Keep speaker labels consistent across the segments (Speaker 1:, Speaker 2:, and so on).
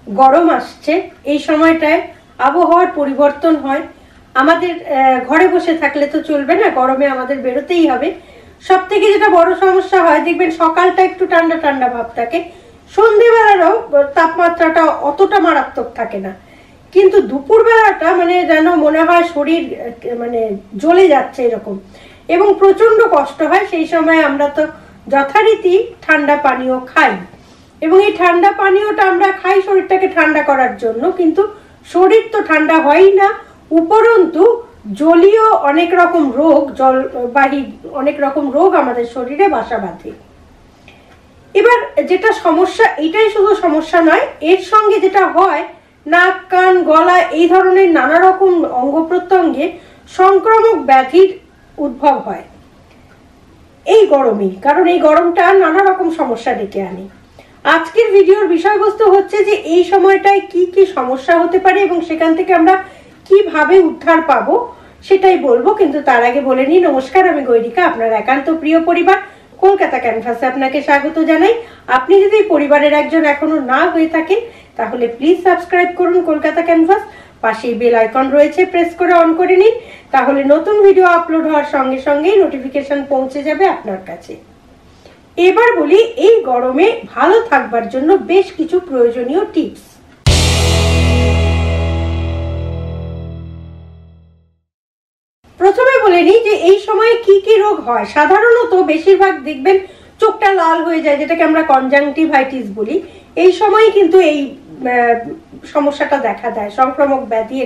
Speaker 1: গরম আসছে, এই সময়টায় আবহাওয়ার পরিবর্তন হয়। আমাদের ঘরে বসে থাকলে তো চলবে না, গরমে আমাদের বেরোতেই হবে। সব থেকে যেটা বড় সমস্যা হয়, দেখবেন সকালটা একটু ঠান্ডা ঠান্ডা ভাব থাকে, সন্ধ্যেবেলারও তাপমাত্রাটা অতটা মারাত্মক থাকে না, কিন্তু দুপুরবেলাটা মানে যেন মনে হয় শরীর মানে জ্বলে যাচ্ছে এরকম, এবং প্রচন্ড কষ্ট হয়। সেই সময় আমরা তো যথারীতি ঠান্ডা পানীয় খাই, এবং এই ঠান্ডা পানীয়টা আমরা খাই শরীরটাকে ঠান্ডা করার জন্য, কিন্তু শরীর তো ঠান্ডা হয়ই না, উপরন্তু জলীয় অনেক রকম রোগ, জলবাহী অনেক রকম রোগ আমাদের শরীরে বাসা বাঁধে। এবার যেটা সমস্যা, এটাই শুধু সমস্যা নয়, এর সঙ্গে যেটা হয় নাক কান গলা এই ধরনের নানা রকম অঙ্গ প্রত্যঙ্গে সংক্রামক ব্যাধির উদ্ভব হয় এই গরমে, কারণ এই গরমটা নানা রকম সমস্যা ডেকে আনে। আজকের ভিডিওর বিষয়বস্তু হচ্ছে যে এই সময়টায় কি কি সমস্যা হতে পারে এবং সেখান থেকে আমরা কিভাবে উদ্ধার পাবো সেটাই বলবো। কিন্তু তার আগে বলে নিই, নমস্কার, আমি গৈরিকা, আপনার একান্ত প্রিয় পরিবার কলকাতা ক্যানভাসে আপনাকে স্বাগত জানাই। আপনি যদি পরিবারের একজন এখনো না হয়ে থাকেন তাহলে প্লিজ সাবস্ক্রাইব করুন কলকাতা ক্যানভাস, পাশেই বেল আইকন রয়েছে, প্রেস করে অন করে নিন, তাহলে নতুন ভিডিও আপলোড হওয়ার সঙ্গে সঙ্গেই নোটিফিকেশন পৌঁছে যাবে আপনার কাছে। এবার বলি এই গরমে ভালো থাকবার জন্য বেশ কিছু প্রয়োজনীয় টিপস। প্রথমে বলে নিই যে এই সময় কি কি রোগ হয়। সাধারণত বেশিরভাগ দেখবেন চোখটা লাল হয়ে যায়, যেটাকে আমরা কনজাংটিভাইটিস বলি। এই সময় কিন্তু এই সমস্যাটা দেখা দেয়, সংক্রামক ব্যাধি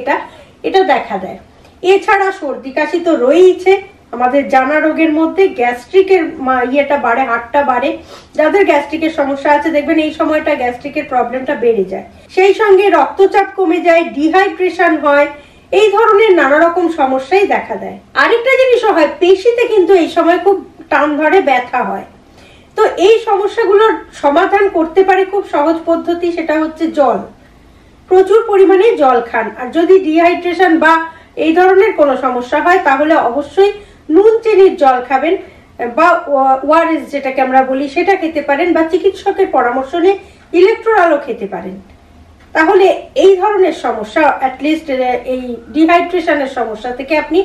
Speaker 1: এটা দেখা দেয়। এছাড়া সর্দি কাশি তো রয়েইছে, আমাদের জানা রোগের মধ্যে গ্যাস্ট্রিকের ইয়েটা বাড়ে, হাড়টা বাড়ে। যাদের গ্যাস্ট্রিকের সমস্যা আছে দেখবেন এই সময়টা গ্যাস্ট্রিকের প্রবলেমটা বেড়ে যায়। সেই সঙ্গে রক্তচাপ কমে যায়, ডিহাইড্রেশন হয়, এই ধরনের নানা রকম সমস্যাই দেখা দেয়। আরেকটা জিনিসও হয়, পেশিতে কিন্তু এই সময় খুব টান ধরে, ব্যথা হয়। তো এই সমস্যাগুলোর সমাধান করতে পারে খুব সহজ পদ্ধতি, সেটা হচ্ছে জল। প্রচুর পরিমাণে জল খান। আর যদি ডিহাইড্রেশন বা এই ধরনের কোনো সমস্যা হয় তাহলে অবশ্যই নুন চিনির জল খাবেন, বা ওআরএস যেটাকে আমরা বলি সেটা খেতে পারেন, বা চিকিৎসকের পরামর্শ নিয়ে ইলেকট্রোলালও খেতে পারেন। তাহলে এই ধরনের সমস্যা, অ্যাটলিস্ট এই ডিহাইড্রেশনের সমস্যা থেকে আপনি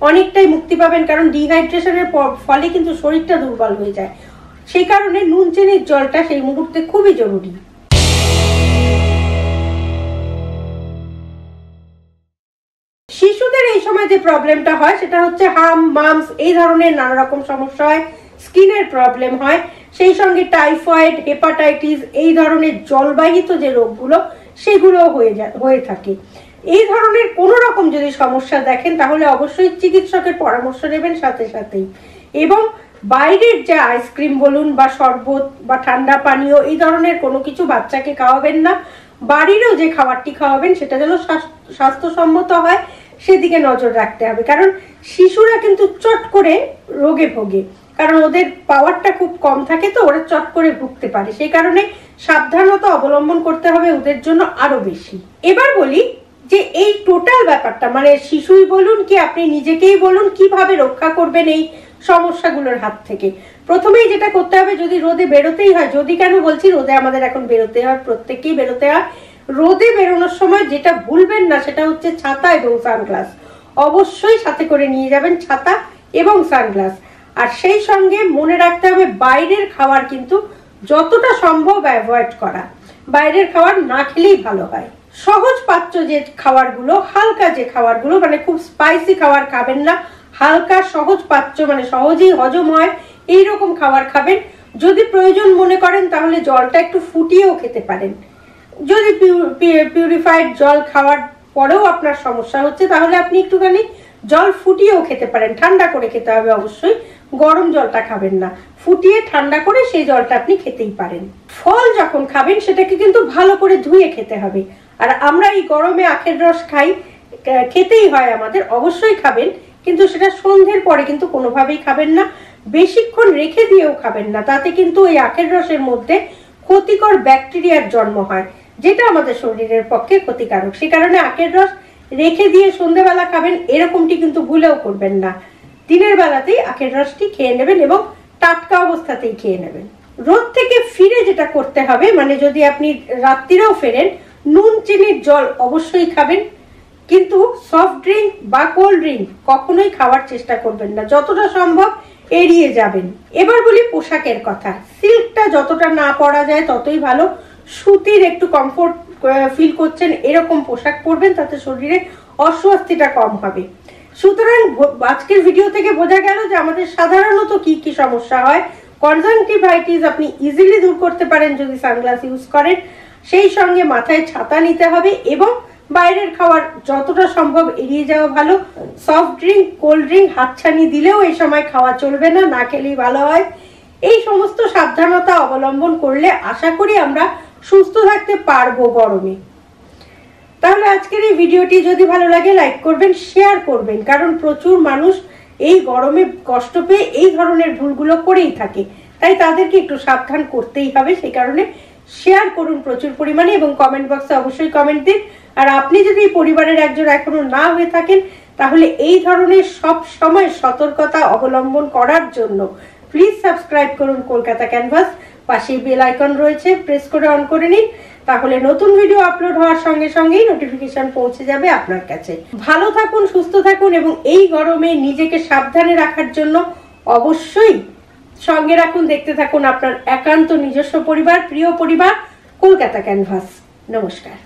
Speaker 1: অনেকটাই মুক্তি পাবেন, কারণ ডিহাইড্রেশনের ফলে কিন্তু শরীরটা দুর্বল হয়ে যায়। সেই কারণে নুন চিনির জলটা সেই মুহূর্তে খুবই জরুরি। শিশুদের এই সময় যে প্রবলেমটা হয় সেটা হচ্ছে হাম মামস এই ধরনের নানা রকম সমস্যা হয়, স্কিনের প্রবলেম হয়, সেই সঙ্গে টাইফয়েড, হেপাটাইটিস এই ধরনের জলবাহিত যে রোগগুলো সেগুলো হয়ে থাকে। এই ধরনের কোনো রকম যদি সমস্যা দেখেন তাহলে অবশ্যই চিকিৎসকের পরামর্শ নেবেন সাথে সাথেই। এবং বাইরের যে আইসক্রিম বলুন বা শরবত বা ঠান্ডা পানীয় এই ধরনের কোনো কিছু বাচ্চাকে খাওয়াবেন না। বাড়িরও যে খাবারটি খাওয়াবেন সেটা যেন স্বাস্থ্যসম্মত হয় সেদিকে নজর রাখতে হবে, কারণ শিশুরা কিন্তু চট করে রোগে ভোগে, কারণ ওদের পাওয়ারটা খুব কম থাকে, তো ওরা চট করে ভুগতে পারে। সেই কারণে সাবধানতা অবলম্বন করতে হবে ওদের জন্য আরো বেশি। এবার বলি যে এই টোটাল ব্যাপারটা, মানে শিশুই বলুন কি আপনি নিজেকেই বলুন, কিভাবে রক্ষা করবেন এই সমস্যাগুলোর হাত থেকে। প্রথমেই যেটা করতে হবে, যদি রোদে বেরোতেই হয়, যদি কেন বলছি, রোদে আমাদের এখন বেরোতে হয়, প্রত্যেককেই বেরোতে হয়। রোদে বেরোনোর সময় যেটা ভুলবেন না সেটা হচ্ছে ছাতা এবং সানগ্লাস। অবশ্যই সাথে করে নিয়ে যাবেন ছাতা এবং সানগ্লাস। আর সেই সঙ্গে মনে রাখতে হবে বাইরের খাবার কিন্তু যতটা সম্ভব অ্যাভয়েড করা, বাইরের খাবার না খেলেই ভালো হয়। সহজ পাচ্য যে খাবারগুলো, হালকা যে খাবারগুলো, মানে খুব স্পাইসি খাবার খাবেন না, হালকা সহজ পাচ্য মানে সহজেই হজম হয় এইরকম খাবার খাবেন। যদি প্রয়োজন মনে করেন তাহলে জলটা একটু ফুটিয়েও খেতে পারেন। যদি পিউরিফাইড জল খাওয়ার পরেও আপনার সমস্যা হচ্ছে তাহলে আপনি একটুখানি জল ফুটিয়েও খেতে পারেন। ঠান্ডা করে খেতে হবে অবশ্যই, গরম জলটা খাবেন না, ফুটিয়ে ঠান্ডা করে সেই জলটা আপনি খেতেই পারেন। ফল যখন খাবেন সেটাকে কিন্তু ভালো করে ধুয়ে খেতে হবে। আর আমরা এই গরমে আখের রস খাই, খেতেই হয় আমাদের, অবশ্যই খাবেন, কিন্তু সেটা সন্ধ্যের পরে কিন্তু কোনোভাবেই খাবেন না, বেশিক্ষণ রেখে দিয়েও খাবেন না। তাতে কিন্তু ওই আখের রসের মধ্যে ক্ষতিকর ব্যাকটেরিয়ার জন্ম হয়, যেটা আমাদের শরীরের পক্ষে ক্ষতিকারক। সে কারণে আখের রস রেখে দিয়ে সন্ধ্যেবেলা খাবেন এরকমটি কিন্তু ভুলেও করবেন না। দিনের বেলাতেই আখের রসটি খেয়ে নেবেন এবং টাটকা অবস্থাতেই খেয়ে নেবেন। রোদ থেকে ফিরে যেটা করতে হবে, মানে যদি আপনি রাত্রিরেও ফেরেন, নুন চিনির জল অবশ্যই খাবেন, কিন্তু সফট ড্রিঙ্ক বা কোল্ড ড্রিঙ্ক কখনোই খাওয়ার চেষ্টা করবেন না, যতটা সম্ভব এড়িয়ে যাবেন। এবার বলি পোশাকের কথা। সিল্কটা যতটা না পরা যায় ততই ভালো। সুতির একটু কমফোর্ট ফিল করছেন এরকম পোশাক পরবেন, তাতে শরীরে অস্বস্তিটা কম হবে। সুতরাং আজকের ভিডিও থেকে বোঝা গেল যে আমাদের সাধারণত কি কি সমস্যা হয়। কনজাংটিভাইটিস আপনি ইজিলি দূর করতে পারেন যদি সানগ্লাস ইউজ করেন। সেই সঙ্গে মাথায় ছাতা নিতে হবে এবং বাইরের খাবার যতটা সম্ভব এড়িয়ে যাওয়া ভালো। সফট ড্রিঙ্ক, কোল্ড ড্রিঙ্ক হাতছানি দিলেও এই সময় খাওয়া চলবে না, না খেলেই ভালো হয়। এই সমস্ত সাবধানতা অবলম্বন করলে আশা করি আমরা সুস্থ থাকতে পারবো গরমে। তাহলে আজকের এই ভিডিওটি যদি ভালো লাগে লাইক করবেন, শেয়ার করবেন, কারণ প্রচুর মানুষ এই গরমে কষ্ট পেয়ে এই ধরনের ভুলগুলো করেই থাকে, তাই তাদেরকে একটু সাবধান করতেই হবে। সেই কারণে শেয়ার করুন প্রচুর পরিমাণে এবং কমেন্ট বক্সে অবশ্যই কমেন্ট দিন। আর আপনি যদি পরিবারের একজন এখনো না হয়ে থাকেন, তাহলে এই ধরনের সব সময় সতর্কতা অবলম্বন করার জন্য প্লিজ সাবস্ক্রাইব করুন কলকাতা ক্যানভাস। পাশেই বেল আইকন রয়েছে, প্রেস করে অন করে নিন, তাহলে নতুন ভিডিও আপলোড হওয়ার সঙ্গে সঙ্গেই নোটিফিকেশন পৌঁছে যাবে আপনার কাছে। ভালো থাকুন, সুস্থ থাকুন এবং এই গরমে নিজেকে সাবধানে রাখার জন্য অবশ্যই সঙ্গে রাখুন, দেখতে থাকুন আপনার একান্ত নিজস্ব পরিবার, প্রিয় পরিবার কলকাতা ক্যানভাস। নমস্কার।